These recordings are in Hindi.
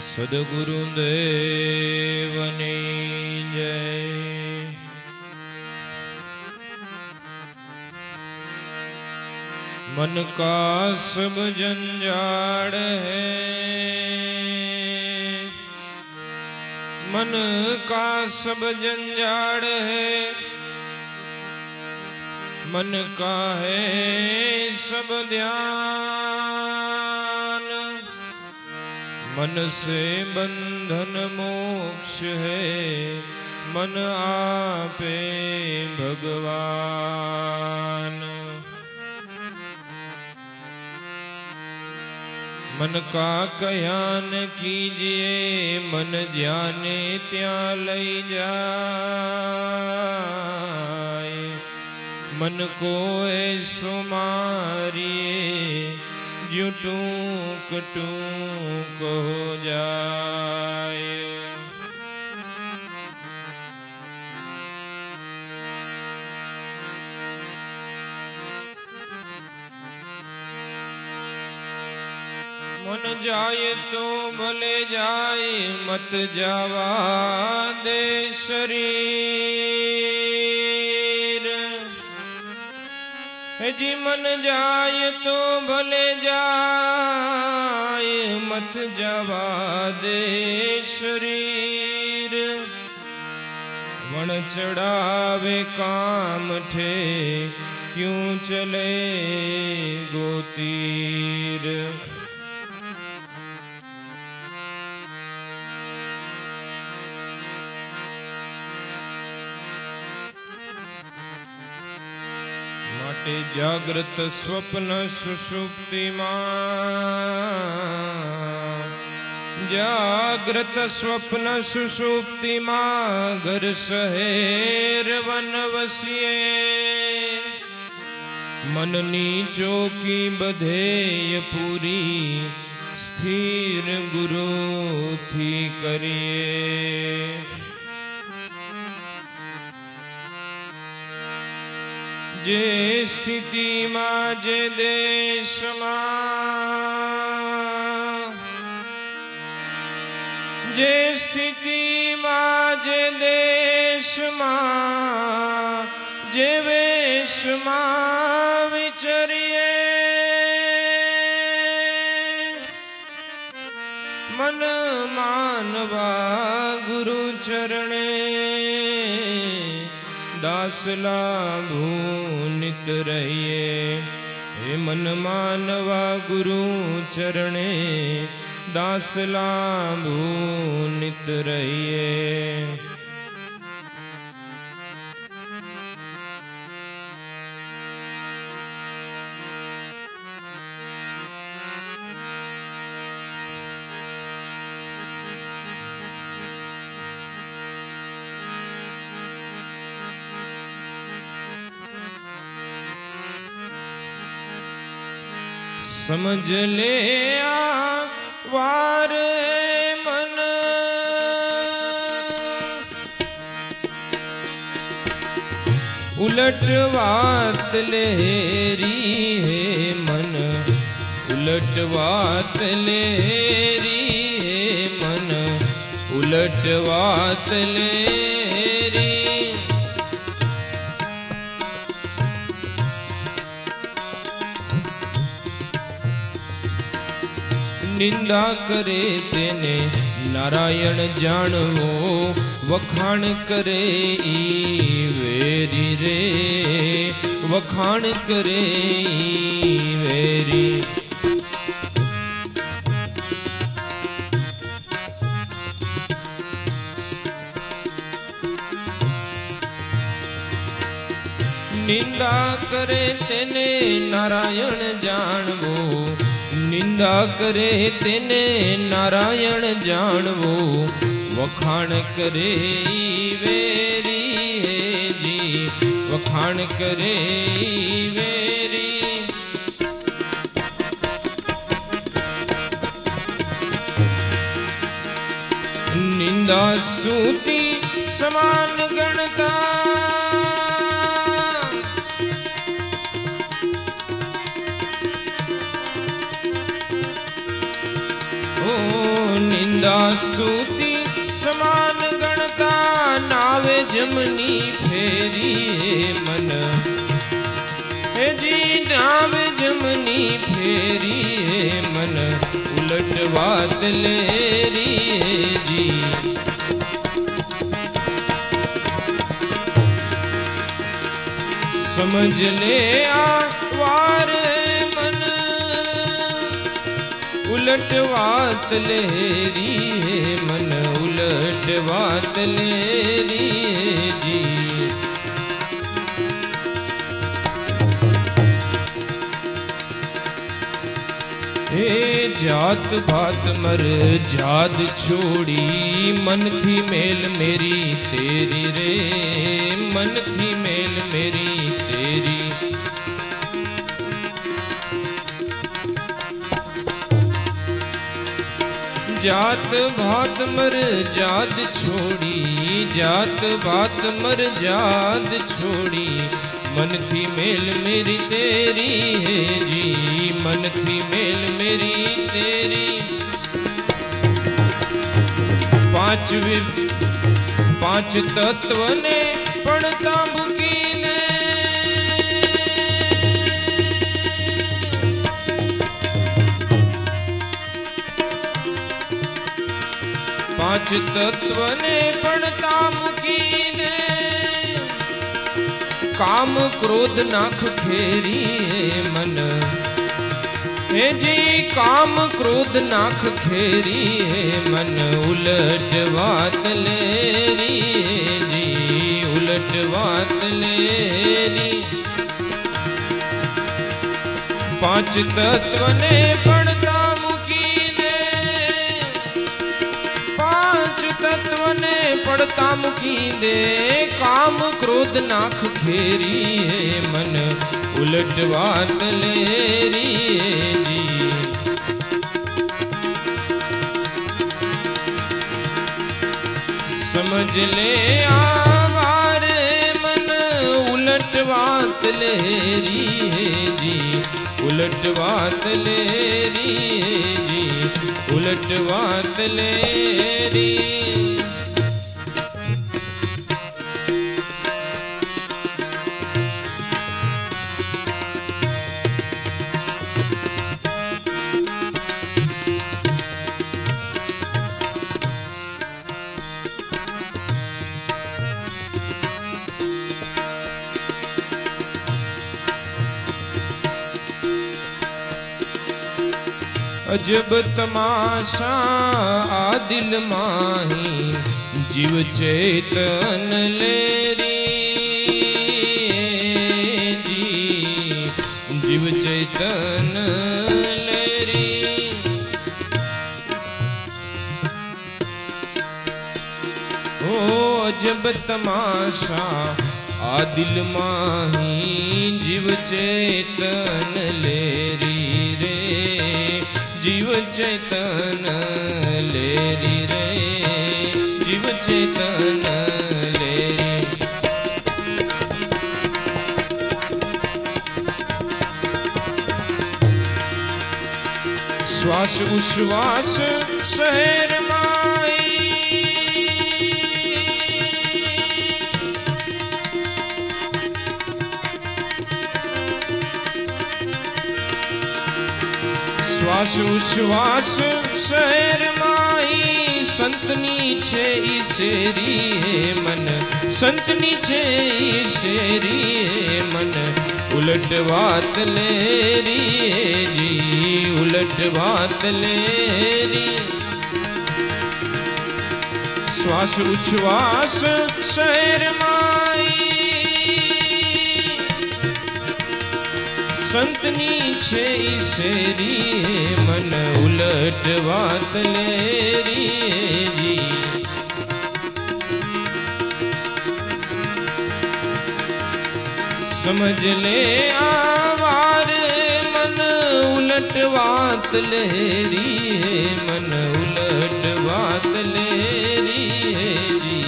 સદગુરુદેવની જય। मन का सब जंजाड़ है, मन का सब जंजाड़ है, मन का है सब ध्यान। मन से बंधन मोक्ष है, मन आपे भगवान। मन का कयान कीजिए, मन जाने त्या लई जाए। मन को ऐसो मारिए, जो टूक टूक हो जाए। मन जाए तो भले जाए, मत जावा दे शरीर। जी मन जाए तो भले जाए, मत जावा दे शरीर। वण चढ़ावे काम ठे, क्यों चले गोतीर। जागृत स्वप्न सुषुप्ति मां, जागृत स्वप्न सुषुप्ति मां, घर शहर वन वसिए। मननी चौकी बधेय पूरी, स्थिर गुरु थी करिए। जे स्थिति मां जे देश मां, जे स्थिति मां जे देश मां, जे वेश मां विचरिए। मन मानवा गुरु चरणे, दासला भूनित रहिए। हे मन मानवा गुरु चरणे, दासला भूनित रहिए। समझ ले आ वार मन, उलट बात लेरी है मन, उलट बात लेरी है मन, उलट बात लेरी। निंदा करे तेने नारायण जाणवो, वखाण करे ई वेरी रे, वखाण करे ई वेरी। निंदा करे तेने नारायण जाणवो, निंदा करे तेने नारायण जाणवो, वखाण करे वेरी है जी, वखाण करे वेरी। निंदा स्तुति समान गणता, ओ निंदा स्तुति समान गणता नावे जमनी फेरी मन हे जी नावे जमनी फेरी मन उलट बात लेरी जी समझ ले आ वार मन उलट बात लेरी मन उलट बात लेरी जी हे जात भात मर जाद छोड़ी मन थी मेल मेरी तेरी रे मन थी मेल मेरी तेरी जात भात मर जाद छोड़ी जात भात मर जाद छोड़ी मन थी मेल मेरी तेरी है जी मन थी मेल मेरी तेरी पांच तत्व ने पढ़ता बुकी ने पांच तत्व ने पढ़ता बुकी ने काम क्रोध नाख खेरी मन हे जी काम क्रोध नाख खेरी मन उलट बात लेरी जी उलट बात लेरी पांच तत्व ने पढ़ता मुकी ने पांच तत्व ने पढ़ता मुकी दे काम क्रोध नाख खेरी मन उलट बात लेरी जी समझ ले आवार मन उलट बात लेरी जी उलट बात लेरी जी उलट बात लेरी अजब तमाशा आ दिल माही जीव चेतन लेरी जी जीव चेतन लेरी ओ अजब तमाशा आ दिल माही जीव चेतन लेरी रे जीव चेतन लेरी रे जीव चेतन लेरी श्वास उश्वास शहर माई श्वास उश्वास शहर माई संतनी छे ईसेरी मन संतनी छे ईसेरी मन उलट बात लेरी जी उलट बात लेरी श्वास उच्छ्वास शहर माई संतनी छे ईसेरी मन उलट बात लेरी जी समझ ले आवार मन उलट बात लेरी मन उलट बात लेरी जी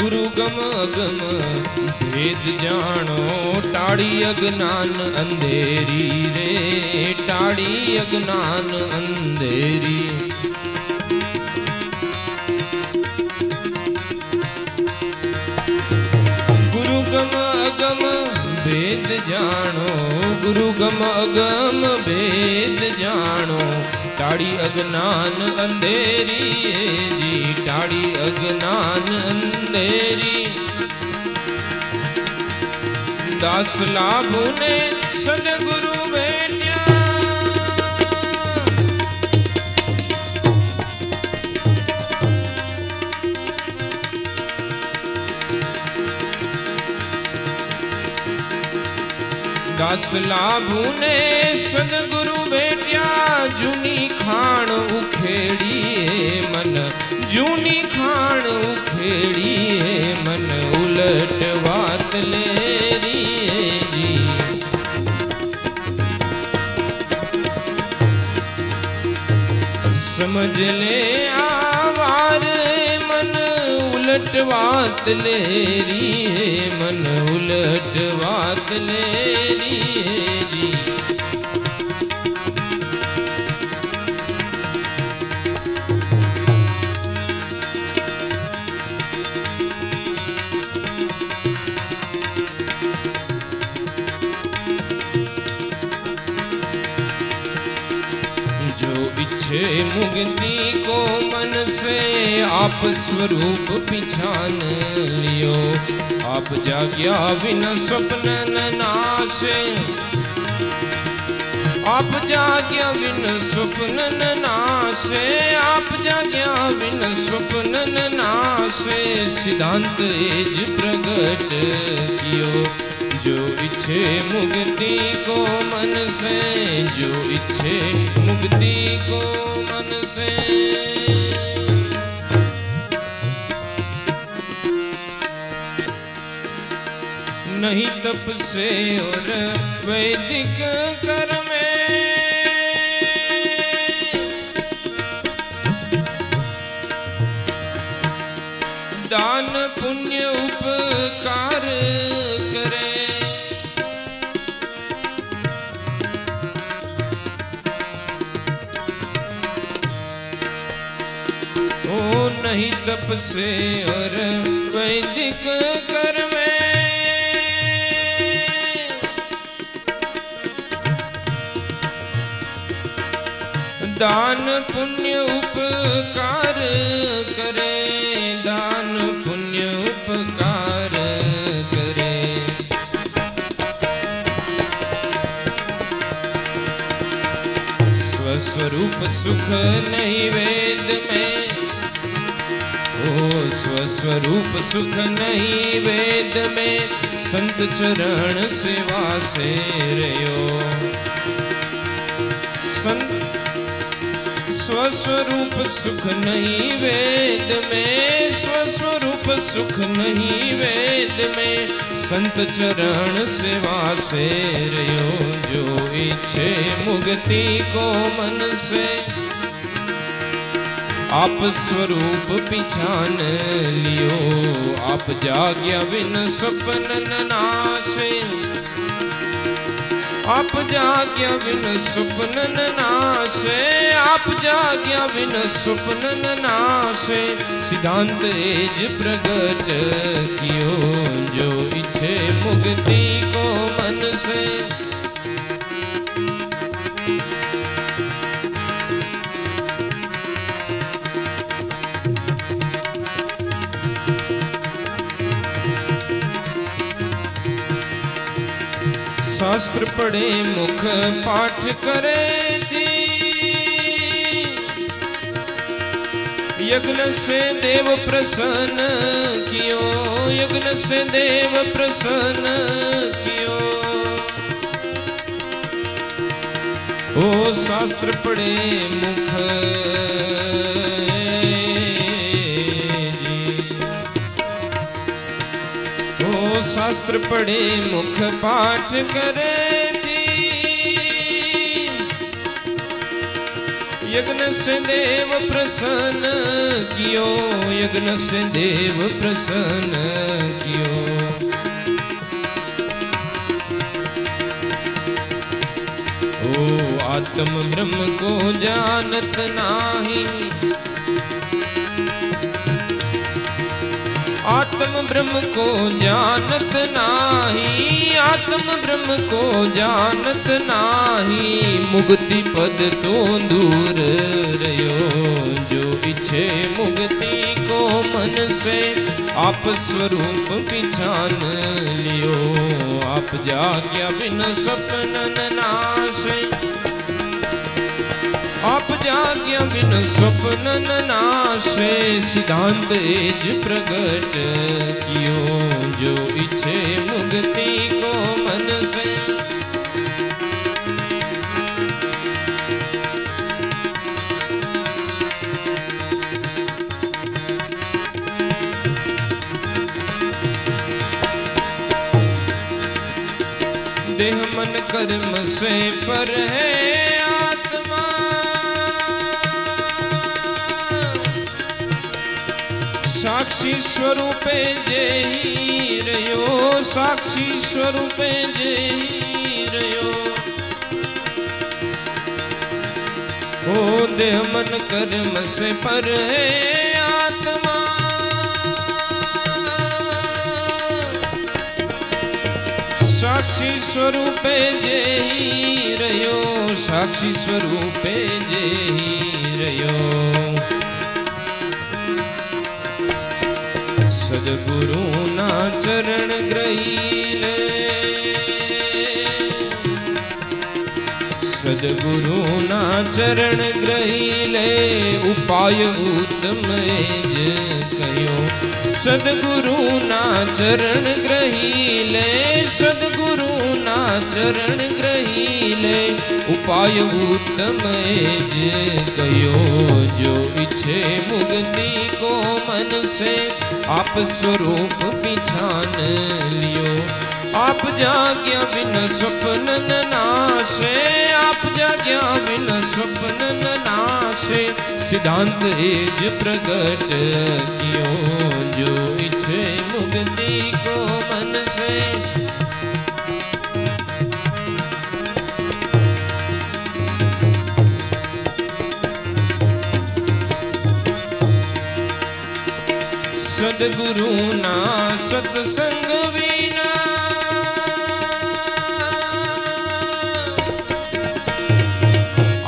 गुरु गम अगम भेद जानो, टाड़ी अज्ञान अंधेरी रे, टाड़ी अज्ञान अंधेरी। गुरु गम अगम भेद जानो, गुरु गम अगम भेद जानो, टाड़ी अज्ञान अंधेरी जी, टाड़ी अज्ञान अंधेरी। दास लाभु ने सदगुरु भेटिया, दास लाभु ने सदगुरु भेटिया, जूनी खाण उखेड़ी मन, जूनी खाण उखेड़ी मन, उलट बात लेरी जी। समझ ले आवार मन, उलट बात लेरी मन, उलट बात लेरी जी। इच्छे मुक्ति को मन से आप स्वरूप पिछान लियो, आप जाग्या बिन स्वप्न न नाशे, आप जाग्या बिन स्वप्न न नाशे, आप जाग्या बिन स्वप्न न नाशे, सिद्धांत एज प्रगट कियो। जो इच्छे मुक्ति को मन से, जो इच्छे मुक्ति को मन से, नहीं तप से और वैदिक कर्म में, दान पुण्य उपकार करे। नहीं तप से और वैदिक कर्म में, दान पुण्य उपकार करे, दान पुण्य उपकार करे। स्वस्वरूप सुख नहीं वेद में, ओ स्वस्वरूप सुख नहीं वेद में, संत चरण सेवा से रहो। संत स्वस्वरूप सुख नहीं वेद में, स्वस्वरूप सुख नहीं वेद में, संत चरण सेवा से रहो। जो इच्छे मुक्ति को मन से, आप स्वरूप पिछान लियो, आप जाग्या बिन स्वप्न न नाशे, आप जाग्या बिन स्वप्न न नाशे, आप जाग्या बिन स्वप्न न नाशे, सिद्धांत एज प्रगट कियो। जो इच्छे मुक्ति को मन से, शास्त्र पढ़े मुख पाठ करे थी, यज्ञ से देव प्रसन्न कियो, यज्ञ से देव प्रसन्न कियो। ओ शास्त्र पढ़े मुख शास्त्र पढ़े मुख पाठ करे थी, यज्ञ से देव प्रसन्न कियो, यज्ञ से देव प्रसन्न आत्म ब्रह्म को जानत नाही, आत्म ब्रह्म को जानत नाही, आत्म ब्रह्म को जानत नाही। मुक्ति पद तो दूर रहो, जो इच्छे मुक्ति को मन से आप स्वरूप पिछान लियो। आप जाग्या बिन स्वप्न नाशे, आप जाग्या बिन स्वप्न नाशे। सिद्धांत एज प्रगट कियो, जो इच्छे मुक्ति को मन से। देह मन कर्म से पर है आत्मा, साक्षी स्वरूपे जेही रयो, साक्षी स्वरूपे जेही रयो। ओ देह मन कर्म से पर है आत्मा, साक्षी स्वरूपे जेही रयो, साक्षी स्वरूपे जेही रयो। सद्गुरु ना चरण ग्रहीले, सद्गुरु ना चरण ग्रहीले। उपाय उत्तम एज कयो, सद्गुरु ना चरण ग्रहीले, सद्गुरु ना चरण ग्रहीले। उपाय उत्तम एज कयो, जो इच्छे मुक्ति को मन से आप स्वरूप पिछान लियो। आप जाग्या बिन स्वप्न न नाशे, आप जाग्या बिन स्वप्न न नाशे। सिद्धांत एज प्रगट कियो, जो इच्छे मुक्ति को मन से। सद्गुरु ना सत्संग बिना,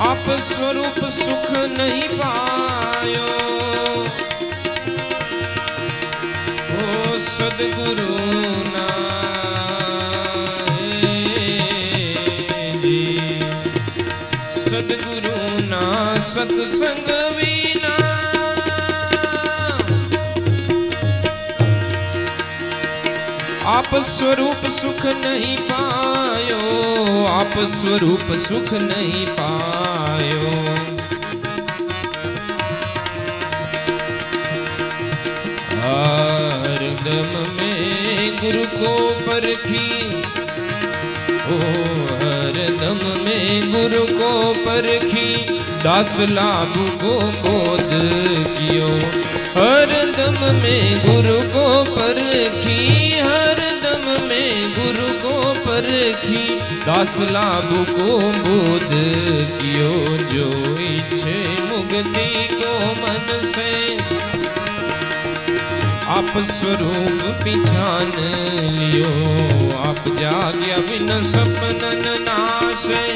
आप स्वरूप सुख नहीं पायो। ओ सद्गुरु ना जी, सद्गुरु ना सत्संग बिना, आप स्वरूप सुख नहीं पायो, आप स्वरूप सुख नहीं पायो। हरदम में गुरु को परखी, ओ हरदम में गुरु को परखी। दास लाभ को बोध कियो, हरदम में गुरु को परखी, हरदम में गुरु को परखी। दास लाभ को बोध कियो, जो इच्छे मुक्ति को मन से आप स्वरूप पिछान लियो। आप जाग्या बिन सपन नाशे,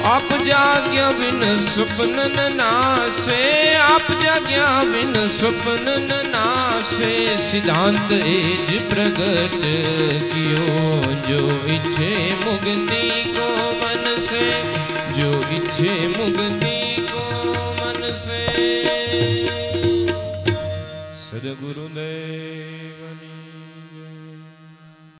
आप जाग्या बिन स्वप्न न नाशे, आप जाग्या बिन स्वप्न न नाशे। सिद्धांत एज प्रगट कियो, जो इच्छे मुक्ति को मन से, जो इच्छे मुक्ति को मन से। सद्गुरुदेव।